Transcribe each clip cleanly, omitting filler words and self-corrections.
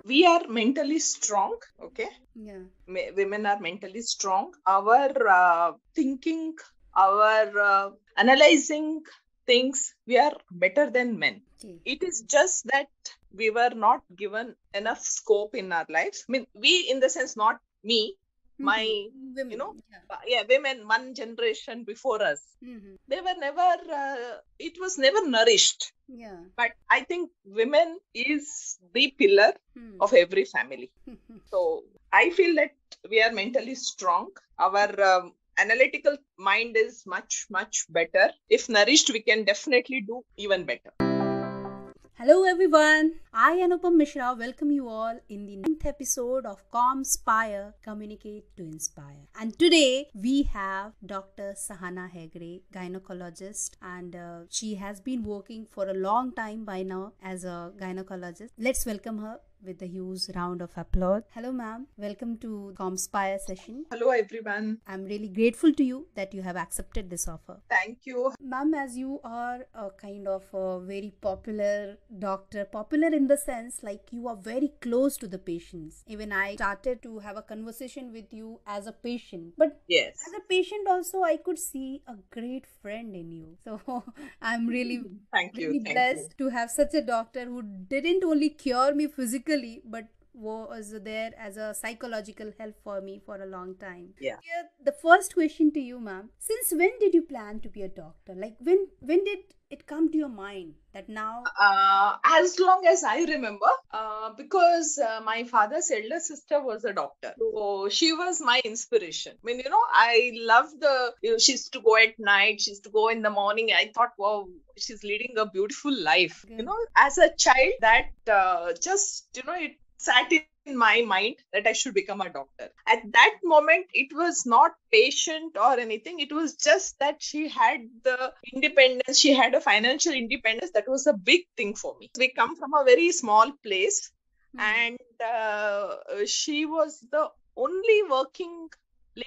we are mentally strong, okay? Yeah. Women are mentally strong. Our thinking, our analyzing things, we are better than men. Okay. It is just that we were not given enough scope in our lives. I mean, we in the sense, not me, my, Women. women, one generation before us. Yeah. They were never, it was never nourished. Yeah. But I think women is the pillar of every family. So I feel that we are mentally strong. Our analytical mind is much, much better. If nourished, we can definitely do even better. Hello everyone, I Anupam Mishra welcome you all in the 9th episode of Comspire, Communicate to Inspire. And today we have Dr. Sahana Hegde, gynecologist, and she has been working for a long time by now as a gynecologist. Let's welcome her with a huge round of applause. Hello ma'am, welcome to Comspire session. Hello everyone. I'm really grateful to you that you have accepted this offer. Thank you. Ma'am, as you are a kind of a very popular doctor, popular in the sense like you are very close to the patients. Even I started to have a conversation with you as a patient. But yes, as a patient also, I could see a great friend in you. So I'm really, really blessed to have such a doctor who didn't only cure me physically, but was there as a psychological help for me for a long time. Yeah. The first question to you, ma'am. Since when did you plan to be a doctor? Like when did it come to your mind that now? As long as I remember, because my father's elder sister was a doctor. So she was my inspiration. I mean, I love she used to go at night, she used to go in the morning. I thought, wow, she's leading a beautiful life. Good. As a child, that it sat in my mind that I should become a doctor. At that moment, it was not patient or anything. It was just that she had the independence. She had a financial independence. That was a big thing for me. We come from a very small place, and she was the only working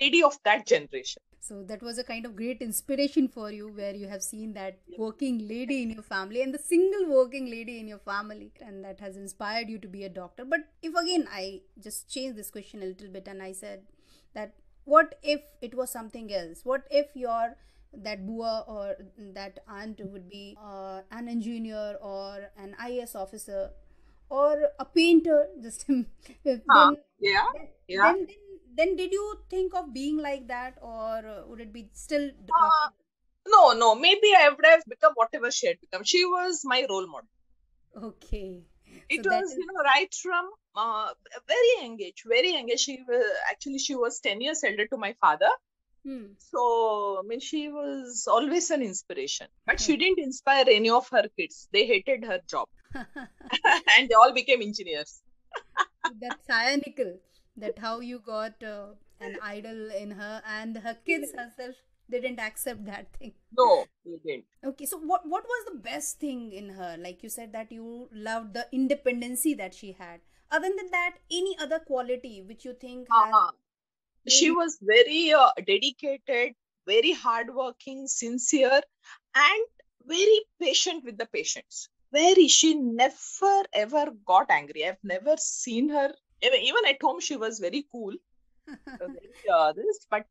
lady of that generation. So that was a kind of great inspiration for you, where you have seen that working lady in your family and the single working lady in your family, and that has inspired you to be a doctor. But if again I just change this question a little bit and I said that what if it was something else? What if that bua or that aunt would be an engineer or an IAS officer or a painter? Just then did you think of being like that, or would it be still no, maybe I would have become whatever she had become. She was my role model. Okay. It was right from very young age. She was 10 years elder to my father. So I mean, she was always an inspiration, but she didn't inspire any of her kids. They hated her job and they all became engineers. That's cynical, that how you got an idol in her, and her kids herself didn't accept that thing. No, they didn't. Okay, so what was the best thing in her? Like you said that you loved the independency that she had. Other than that, any other quality which you think she was very dedicated, very hardworking, sincere, and very patient with the patients. She never ever got angry. I've never seen her. Even at home, she was very cool. But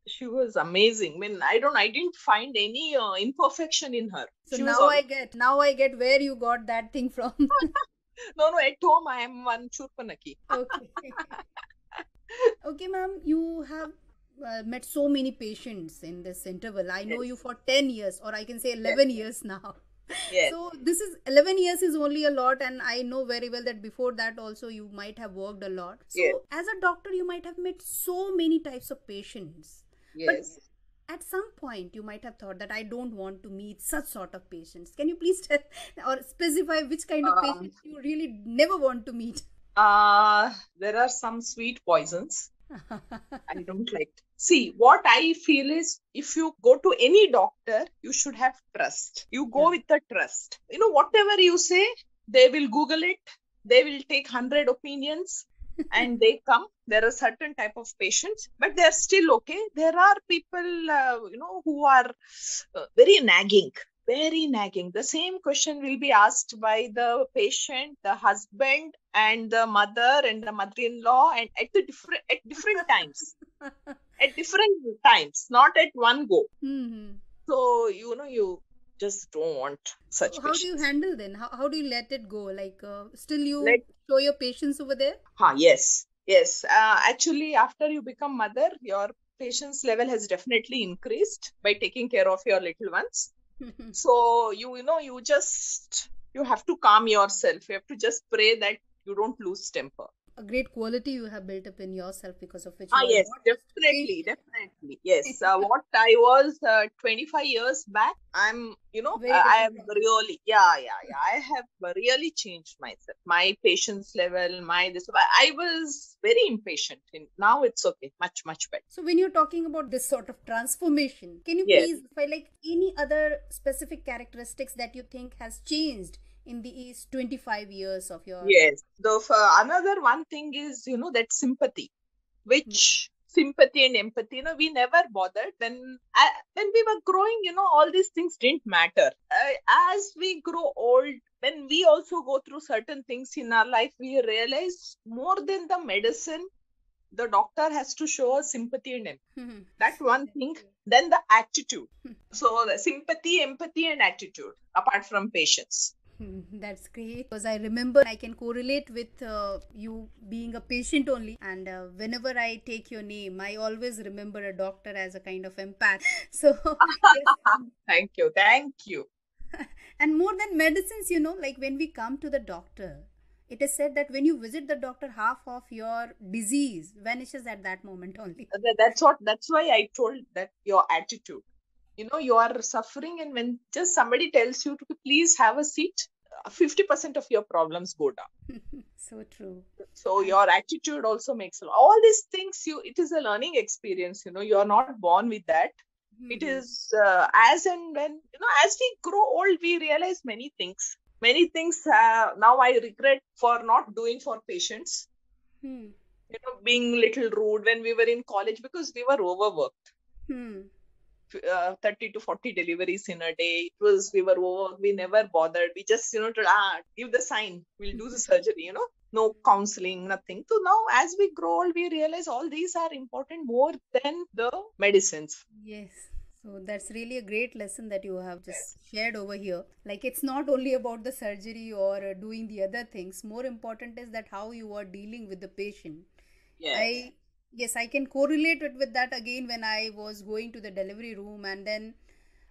she was amazing. I mean, I didn't find any imperfection in her. So now I get where you got that thing from. No, at home I am one churpanaki. Okay. Okay, ma'am, you have met so many patients in this interval. I know you for 10 years, or I can say 11 years now. Yes. So this is 11 years is only a lot, and I know very well that before that also you might have worked a lot. So as a doctor, you might have met so many types of patients. Yes. But at some point, you might have thought that I don't want to meet such sort of patients. Can you please tell or specify which kind of patients you really never want to meet? There are some sweet poisons. I don't like. See, what I feel is if you go to any doctor, you should have trust. You go with the trust. Whatever you say, they will Google it. They will take 100 opinions and they come. There are certain type of patients, but they're still okay. There are people, who are very nagging. Very nagging. The same question will be asked by the patient, the husband, and the mother and the mother-in-law, and at different times. At different times, not at one go. Mm-hmm. So you just don't want So such how do you patients. handle then? How do you let it go? Like, still you Let show your patience over there? yes, yes. Actually, after you become mother, your patience level has definitely increased by taking care of your little ones. So you have to calm yourself. You have to just pray that you don't lose temper. A great quality you have built up in yourself because of which you are Yes, not just definitely, patient. definitely. Yes, what I was 25 years back, Very I different have from really, yeah. I have really changed myself. My patience level, I was very impatient. Now it's okay, much, much better. So when you're talking about this sort of transformation, can you Yes, please like any other specific characteristics that you think has changed in these 25 years of your yes. Another one thing is, that sympathy, which sympathy and empathy, we never bothered when we were growing. All these things didn't matter. As we grow old, when we also go through certain things in our life, we realize more than the medicine, the doctor has to show us sympathy and empathy. That one thing. Then the attitude. So the sympathy, empathy, and attitude apart from patience. That's great because I remember I can correlate with you being a patient only. And whenever I take your name, I always remember a doctor as a kind of empath. So, yes. Thank you, thank you. And more than medicines, like when we come to the doctor, it is said that when you visit the doctor, half of your disease vanishes at that moment only. That's why I told that your attitude. You are suffering, and when just somebody tells you to please have a seat, 50% of your problems go down. So true. So And your attitude also makes a lot. All these things, it is a learning experience. You are not born with that. It hmm is as and when, as we grow old, we realize many things now I regret for not doing for patients. hmm Being little rude when we were in college because we were overworked. hmm 30 to 40 deliveries in a day. We were over, we never bothered. We just, give the sign, we'll do the surgery, no counseling, nothing. So now, as we grow old, we realize all these are important more than the medicines. Yes. So that's really a great lesson that you have just shared over here. Like it's not only about the surgery or doing the other things. More important is that how you are dealing with the patient. Yes, I yes, I can correlate it with that again when I was going to the delivery room and then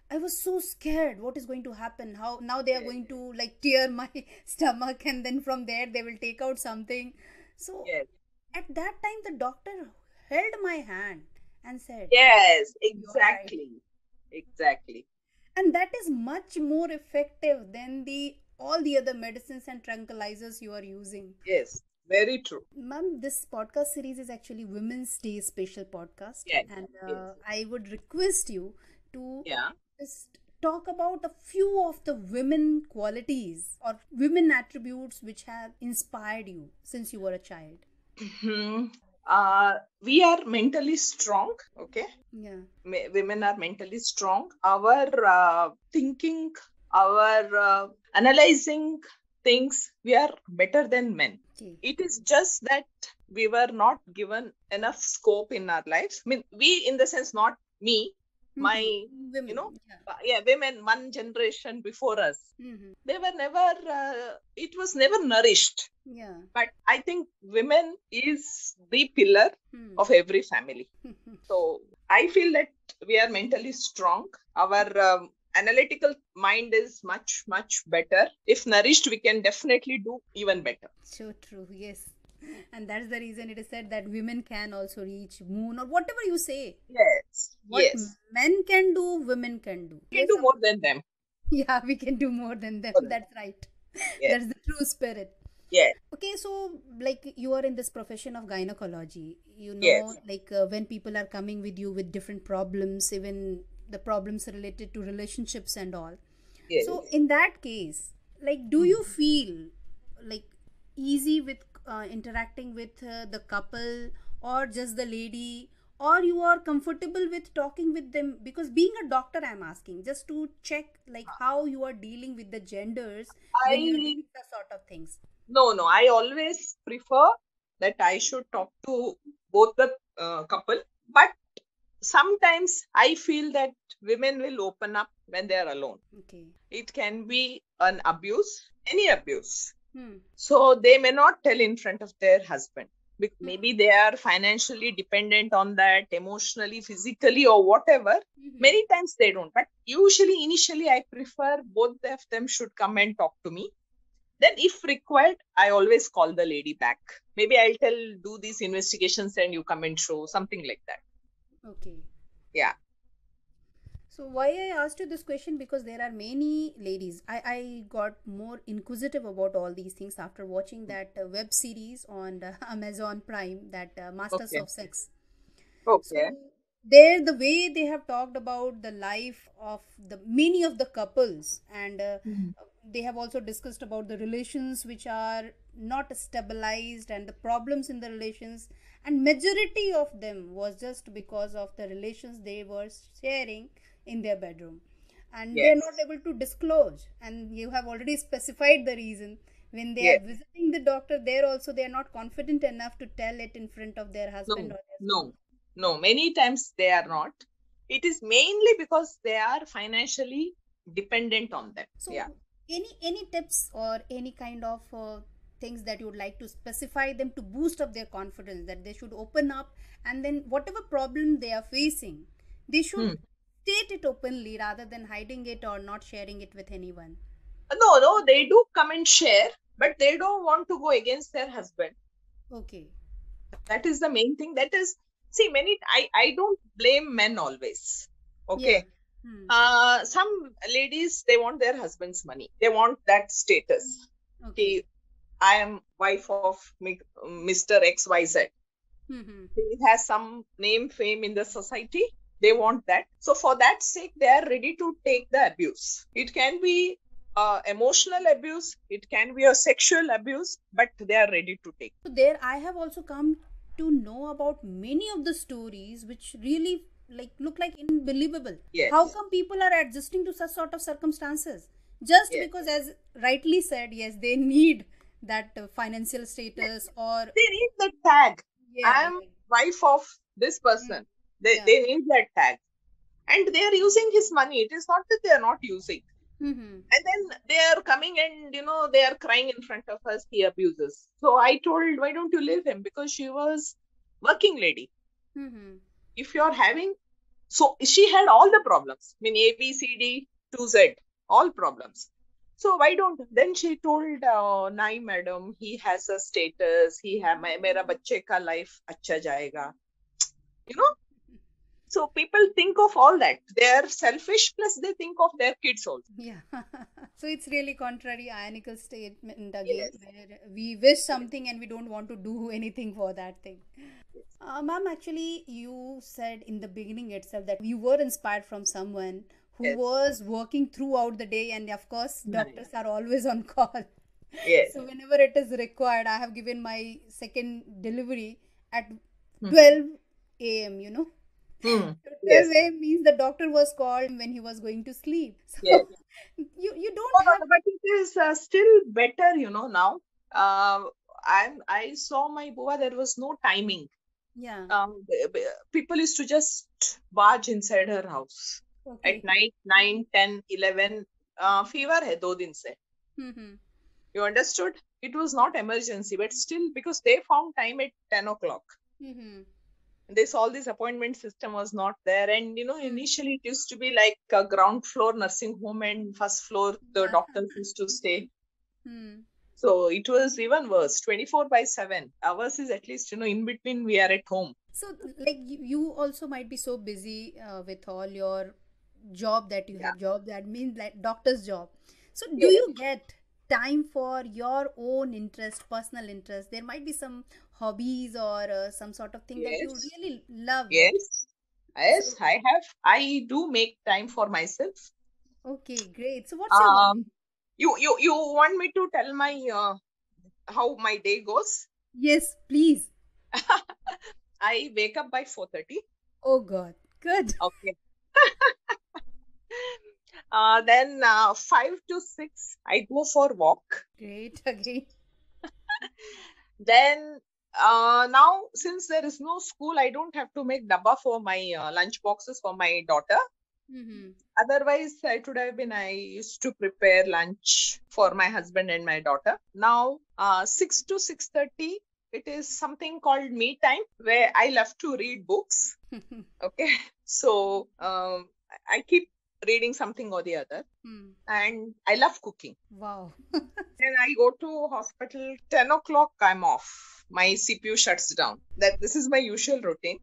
I was so scared what is going to happen. How now they are yes, going to like tear my stomach and then from there they will take out something. So yes, at that time the doctor held my hand and said, yes, "You're right." exactly, exactly. And that is much more effective than the all the other medicines and tranquilizers you are using. Yes, very true. Ma'am, this podcast series is actually Women's Day special podcast, Yes, and yes, I would request you to yeah. just talk about a few of the women qualities or women attributes which have inspired you since you were a child. Mhm. We are mentally strong, okay? Yeah. Women are mentally strong. Our thinking, our analyzing things, we are better than men. Okay. It is just that we were not given enough scope in our lives. I mean, we, in the sense, not me, my, Women. Yeah. yeah, women, one generation before us. Mm-hmm. They were never, it was never nourished. Yeah. But I think women is the pillar Hmm. of every family. So I feel that we are mentally strong. Our analytical mind is much, much better. If nourished, we can definitely do even better. So true, yes. And that's the reason it is said that women can also reach moon or whatever you say. Yes, What yes. men can do, women can do. We can Yes, do more than them. yeah, we can do more than them. More than That's right. yes, That's the true spirit. yes, Okay, so like you are in this profession of gynecology, yes, like when people are coming with you with different problems, even the problems related to relationships and all. So yes. in that case, like, do you Mhm. feel like easy with interacting with the couple or just the lady, or you are comfortable with talking with them? Because being a doctor, I'm asking just to check like how you are dealing with the genders when you're I doing the sort of things. no, I always prefer that I should talk to both the couple, but sometimes I feel that women will open up when they are alone. Okay. It can be an abuse, any abuse. Hmm. So they may not tell in front of their husband. Hmm. Maybe they are financially dependent on that, emotionally, physically, or whatever. Hmm. Many times they don't. But usually, initially, I prefer both of them should come and talk to me. Then, if required, I always call the lady back. Maybe I'll tell, do these investigations and you come and show, something like that. Okay. Yeah. So why I asked you this question, because there are many ladies. I got more inquisitive about all these things after watching that web series on Amazon Prime, that Masters Okay. of Sex. So Okay. there, the way they have talked about the life of the many of the couples, and Mhm. they have also discussed about the relations which are not stabilized and the problems in the relations, and majority of them was just because of the relations they were sharing in their bedroom, and they are not Yes. able to disclose. And you have already specified the reason. When they are Yes. visiting the doctor, there also they are not confident enough to tell it in front of their husband No, or their spouse. no, no. Many times they are not. It is mainly because they are financially dependent on them. So, Yeah. any tips or any kind of things that you would like to specify them to boost up their confidence, that they should open up, and then whatever problem they are facing, they should Hmm. state it openly rather than hiding it or not sharing it with anyone. No, they do come and share, but they don't want to go against their husband. Okay. That is the main thing. That is, see, I don't blame men always. Yeah. Okay. Hmm. Some ladies, they want their husband's money. They want that status. Okay. Okay, I am wife of Mr. XYZ. Hmm. He has some name, fame in the society. They want that. So for that sake, they are ready to take the abuse. It can be emotional abuse. It can be a sexual abuse, but they are ready to take. So there I have also come to know about many of the stories which really like look like unbelievable. How Yes. come people are adjusting to such sort of circumstances? Just Yes. because, as rightly said, yes, they need that financial Yes. status, or They need the tag. yeah, I am yeah. wife of this Mm, person. yeah. They need that tag. And they are using his money. It is not that they are not using. Mm-hmm. And then they are coming and, they are crying in front of us, he abuses. So I told, why don't you leave him? Because she was working lady. Mm-hmm. If you're having, so she had all the problems. I mean, A, B, C, D to Z, all problems. So why don't, then she told, Nai madam, he has a status, he have, mera bacche ka life acha jayega. You know, so people think of all that. They are selfish, plus they think of their kids also. Yeah. So it's really contrary ironical statement again, Yes. where we wish something and we don't want to do anything for that thing. Ma'am, actually, you said in the beginning itself that you were inspired from someone who Yes. was working throughout the day, and of course, Right. doctors are always on call. Yes. So, whenever it is required, I have given my second delivery at Hmm. 12 a.m., you know. Hmm. So Yes. 12 a.m. means the doctor was called when he was going to sleep. Yes. So, you No, don't no, have. no, but it is still better, now. I saw my Bua, there was no timing. Yeah. People used to just barge inside her house at Okay. night, 9, 10, 11. Fever hai, 2 दिन se. Mm-hmm. You understood? It was not emergency, but still, because they found time at 10 o'clock. Mm-hmm. This all this appointment system was not there, and initially it used to be like a ground floor nursing home and first floor the Yeah. doctors used to stay. Hmm. So it was even worse, 24/7. Ours is at least, in between we are at home. So, like you also might be so busy with all your job that you Yeah. have, job that means like doctor's job. So, do Yes. you get time for your own interest, personal interest? There might be some hobbies or some sort of thing that you Yes. really love that. Yes. Yes, So, I do make time for myself. okay, great. So, what's your hobby? Um, you want me to tell my how my day goes? Yes, please. I wake up by 4:30. Oh God. Good. Okay. Then 5 to 6, I go for walk. Great. Again. Then now, since there is no school, I don't have to make dabba for my lunch boxes for my daughter. Mm-hmm. Otherwise, it would have been I used to prepare lunch for my husband and my daughter. Now, 6 to 6:30, it is something called me time where I love to read books. Okay, so I keep reading something or the other, Hmm. and I love cooking. Wow. Then I go to hospital 10 o'clock. I'm off. My CPU shuts down. This is my usual routine.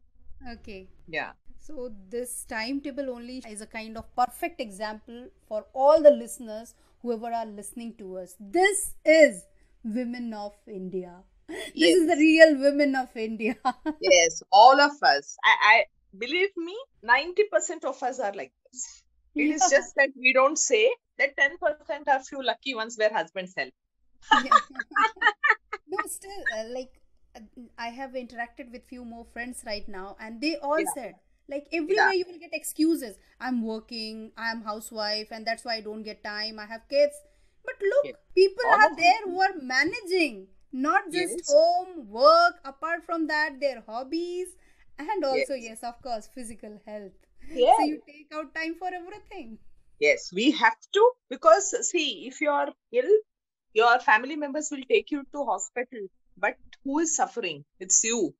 Okay. Yeah. So this timetable only is a kind of perfect example for all the listeners, whoever are listening to us. This is women of India. This is the Yes. real women of India. Yes. All of us. I believe me, 90% of us are like this. It is Yeah. just that we don't say that 10% are few lucky ones where husbands help. Yeah. No, still, uh, I have interacted with few more friends right now, and they all Yeah. said, like Yeah. everywhere you will get excuses. I'm working, I'm housewife, and that's why I don't get time. I have kids. But Yes. look, people All of are us. there who are managing, not just Yes. home, work, apart from that, their hobbies, and also, Yes. yes, of course, physical health. So Yes. you take out time for everything. Yes. We have to, because see, if you are ill, your family members will take you to hospital, but who is suffering? It's you.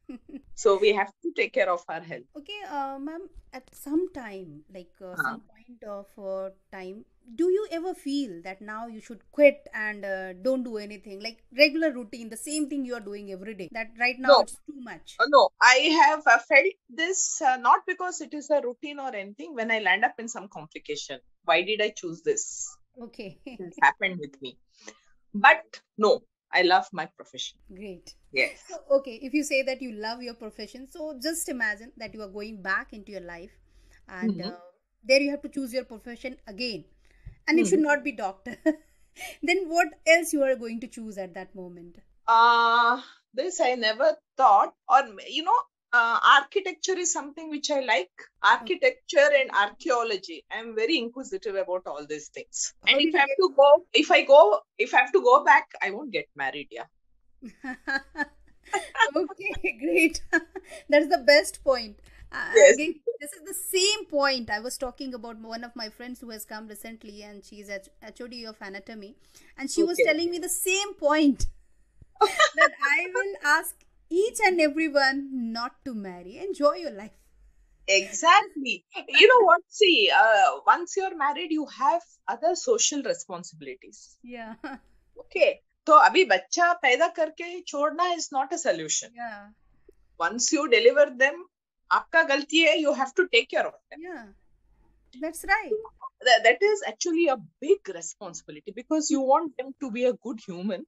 So we have to take care of our health. Okay, ma'am, at some time, like Uh, some point of time, do you ever feel that now you should quit and don't do anything, like regular routine, the same thing you are doing every day, that right now no, it's too much? no, I have felt this not because it is a routine or anything. When I land up in some complication, why did I choose this? Okay, It happened with me. But no, I love my profession. great. Yes. So, okay, if you say that you love your profession, so just imagine that you are going back into your life and Hmm. there you have to choose your profession again, and it should Hmm. not be doctor. Then what else you are going to choose at that moment? Uh, this I never thought, or architecture is something which I like. Okay. Architecture and archaeology. I'm very inquisitive about all these things. And How if did I you have get? to go, if I have to go back, I won't get married. Yeah. Okay, great. That's the best point. Yes. Again, this is the same point I was talking about. One of my friends who has come recently, and she's at HOD of anatomy, and she was Okay. telling me the same point, that I will ask each and everyone not to marry. Enjoy your life. Exactly. You know what? See, once you're married, you have other social responsibilities. Yeah, Okay. तो अभी बच्चा पैदा करके छोड़ना is not a solution. yeah, Once you deliver them, आपका गलती है, you have to take care of them. yeah. That's right. That is actually a big responsibility because you want them to be a good human.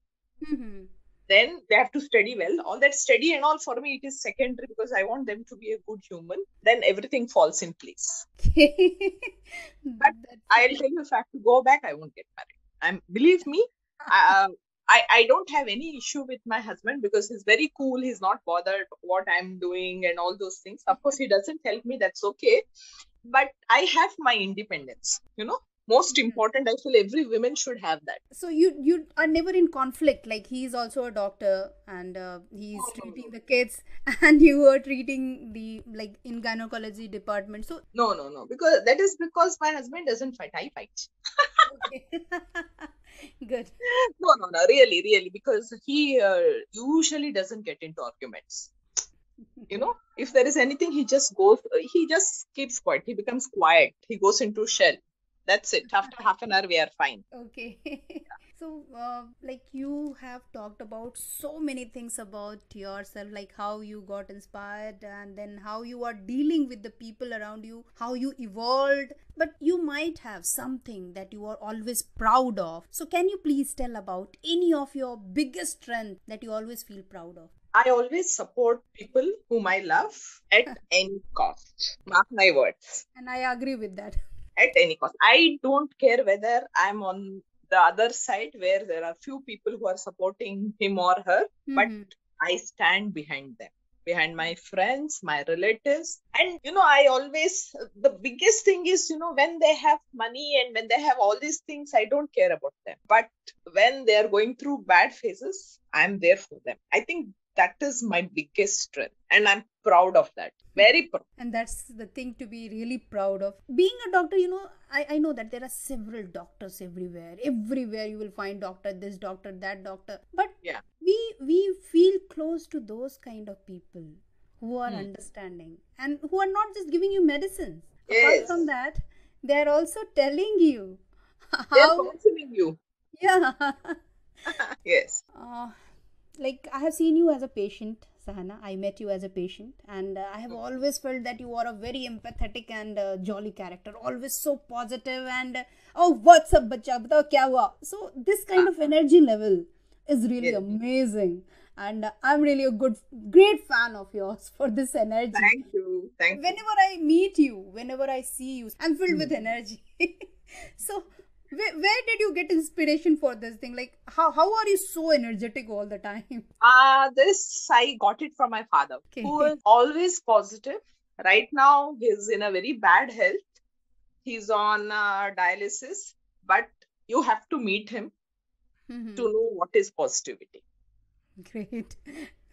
Mhm. Then they have to study well. All that study and all for me, it is secondary because I want them to be a good human. Then everything falls in place. Okay. But That's I'll tell you, if I have to go back, I won't get married. Believe me, uh, I don't have any issue with my husband because he's very cool. He's not bothered what I'm doing and all those things. Of course, he doesn't help me. That's okay. But I have my independence. Most important. I feel every woman should have that. so you are never in conflict, like he's also a doctor and No, he's no, treating no, the kids and you are treating the, like, in gynecology department, so no, no, no. Because that is because my husband doesn't fight. I fight. okay. Good. No, no, no. Really, really, because he usually doesn't get into arguments. If there is anything, he just keeps quiet. He becomes quiet. He goes into shell. That's it. After half an hour, we are fine. Okay. So like you have talked about so many things about yourself, like how you got inspired and then how you are dealing with the people around you, how you evolved, but you might have something that you are always proud of. So can you please tell about any of your biggest strength that you always feel proud of? I always support people whom I love at any cost. Mark my words. And I agree with that. At any cost. I don't care whether I'm on the other side where there are few people who are supporting him or her, but Mm-hmm. I stand behind them. behind my friends, my relatives. And, I always, the biggest thing is, when they have money and when they have all these things, I don't care about them. But when they are going through bad phases, I'm there for them. I think that is my biggest strength. And I'm proud of that. Very proud. And that's the thing to be really proud of. Being a doctor, I know that there are several doctors everywhere. Everywhere you will find doctor, this doctor, that doctor. But Yeah. we feel close to those kind of people who are understanding and who are not just giving you medicines. Apart Yes. from that, they are also telling you They're how, counseling you. yeah. Yes. Like I have seen you as a patient, Sahana. I met you as a patient, and I have always felt that you are a very empathetic and jolly character. Always so positive and oh, what's up, bacha? Batao kya hua? So this kind of energy level is really Yes. amazing, and I'm really a great fan of yours for this energy. Thank you. Thank you. Whenever I meet you, whenever I see you, I'm filled with energy. So where did you get inspiration for this thing? Like how are you so energetic all the time? This I got it from my father, who Okay. is always positive. Right now, he's in a very bad health. He's on dialysis, but you have to meet him to know what is positivity. Great.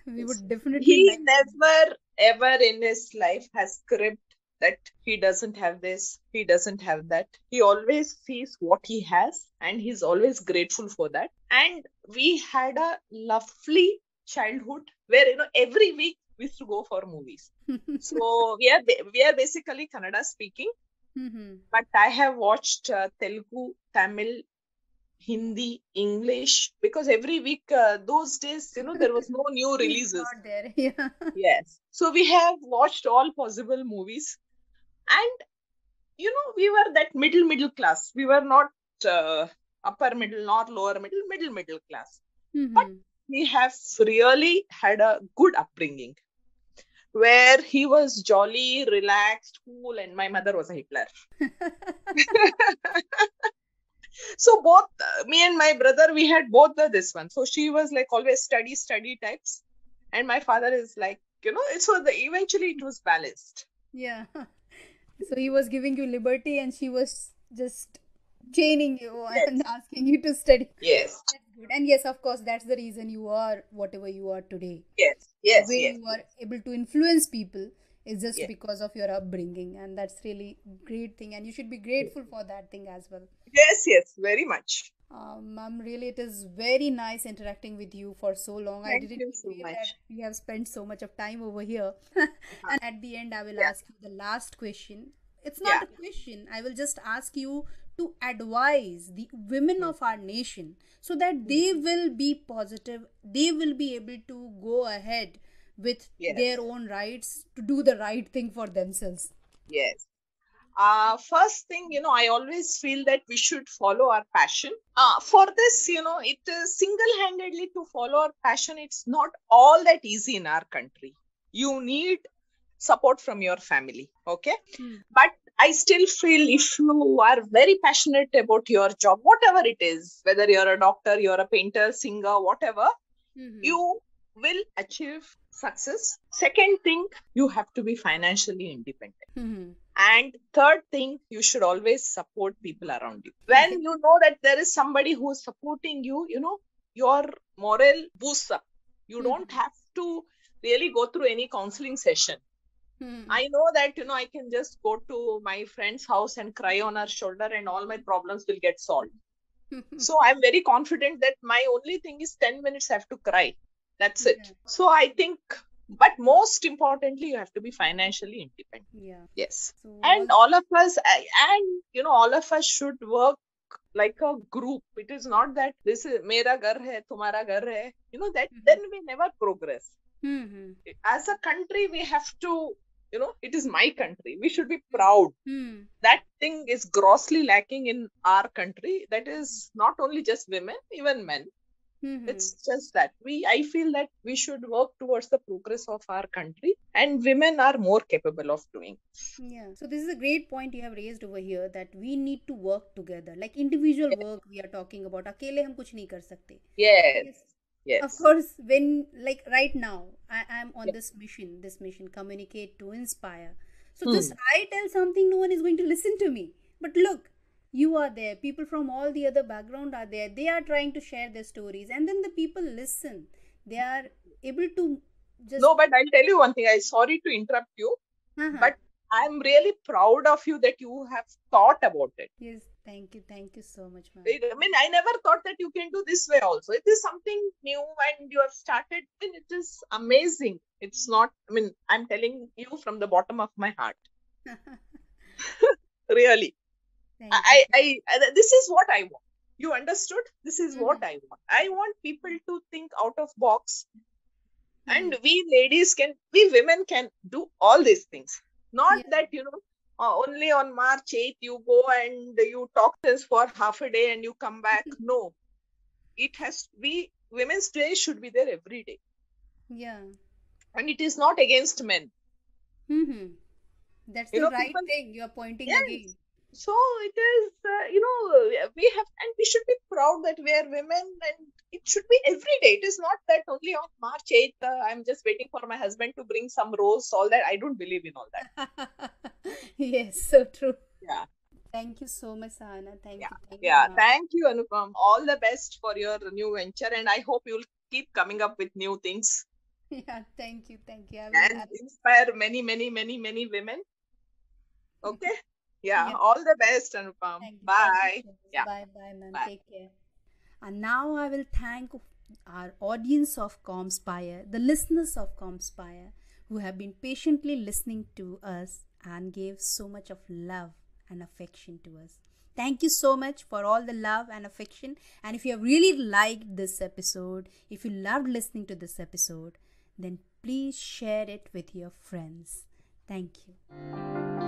We Yes. would definitely He like never ever in his life has cribbed that he doesn't have this, he doesn't have that. He always sees what he has and he's always grateful for that. And we had a lovely childhood where every week we used to go for movies. So we are basically Kannada speaking, but I have watched Telugu, Tamil, Hindi, English, because every week, those days, there was no new TV was releases. not there. Yeah. Yes. So we have watched all possible movies. And, we were that middle class. We were not upper middle, not lower middle class. But we have really had a good upbringing where he was jolly, relaxed, cool, and my mother was a Hitler. So both me and my brother, we had both this one. So she was like always study types, and my father is like, eventually it was balanced. Yeah. So he was giving you liberty and she was just chaining you and Yes, asking you to study. yes, That's good. And yes, of course, that's the reason you are whatever you are today. yes, The yes, way yes, you are able to influence people is just yes, because of your upbringing, and that's really great thing, and you should be grateful for that thing as well. yes, yes, very much. Ma'am, really, it is very nice interacting with you for so long. I Thank didn't you so feel that much. we have spent so much of time over here. Uh-huh. And at the end, I will Yeah, ask you the last question. It's not yeah. a question. I will just ask you to advise the women Hmm, of our nation so that hmm. they will be positive, they will be able to go ahead with their Yes, own rights to do the right thing for themselves. yes. First thing, I always feel that we should follow our passion. For this, it is single-handedly to follow our passion. It's not all that easy in our country. You need support from your family. Okay. Hmm. But I still feel if you are very passionate about your job, whatever it is, whether you're a doctor, you're a painter, singer, whatever, Mm-hmm. you will achieve success. Second thing, you have to be financially independent. Mm-hmm. And third thing, you should always support people around you. When you know that there is somebody who is supporting you, your morale boosts up. You don't have to really go through any counseling session. Mm-hmm. I know that, I can just go to my friend's house and cry on her shoulder and all my problems will get solved. So I'm very confident that my only thing is 10 minutes I have to cry. That's Yeah. it. So I think, but most importantly, you have to be financially independent. Yeah. Yes. So And all of us, all of us should work like a group. It is not that this is mera ghar hai, tumhara ghar hai. That then we never progress. Mm-hmm. As a country, we have to, it is my country. We should be proud. Hmm. That thing is grossly lacking in our country. That is not only just women, even men. Mm-hmm. It's just that I feel that we should work towards the progress of our country, and women are more capable of doing. Yeah. So this is a great point you have raised over here that we need to work together. Like individual Yes, work we are talking about. अकेले हम कुछ नहीं कर सकते. yes, Yes. Of Yes. course, when like right now, I'm on Yeah. this mission, communicate to inspire. So just Hmm. I tell something, no one is going to listen to me. But look, you are there. People from all the other background are there. They are trying to share their stories, and then the people listen. They are able to just. No, but I'll tell you one thing. I'm sorry to interrupt you, Uh-huh. but I'm really proud of you that you have thought about it. Yes, thank you so much, ma'am. I mean, I never thought that you can do this way also. It is something new and you have started, and it is amazing. It's not, I mean, I'm telling you from the bottom of my heart. Really. Thank you. This is what I want. You understood? This is what Mm-hmm. I want. I want people to think out of box, Mm-hmm. and we women can do all these things. Not Yeah. that, only on March 8th you go and you talk this for half a day and you come back. No, it has to be, Women's Day should be there every day. Yeah. And it is not against men. Mm-hmm. That's the right People, thing you are pointing yes. again. So it is, we have, and we should be proud that we are women, and it should be every day. It is not that only on March 8th, I'm just waiting for my husband to bring some rose, all that. I don't believe in all that. Yes, so true. Yeah. Thank you so much, Sahana. Yeah. Thank you, Yeah. ma'am. Thank you, Anupam. All the best for your new venture. And I hope you'll keep coming up with new things Yeah, thank you. and inspire many, many, many, many women. Okay. Yeah. Yeah, All the best, Anupam. thank you Bye. so much. Yeah. Bye, bye, ma'am. Bye. Take care. And now I will thank our audience of Comspire, the listeners of Comspire, who have been patiently listening to us and gave so much of love and affection to us. Thank you so much for all the love and affection. And if you have really liked this episode, if you loved listening to this episode, then please share it with your friends. Thank you.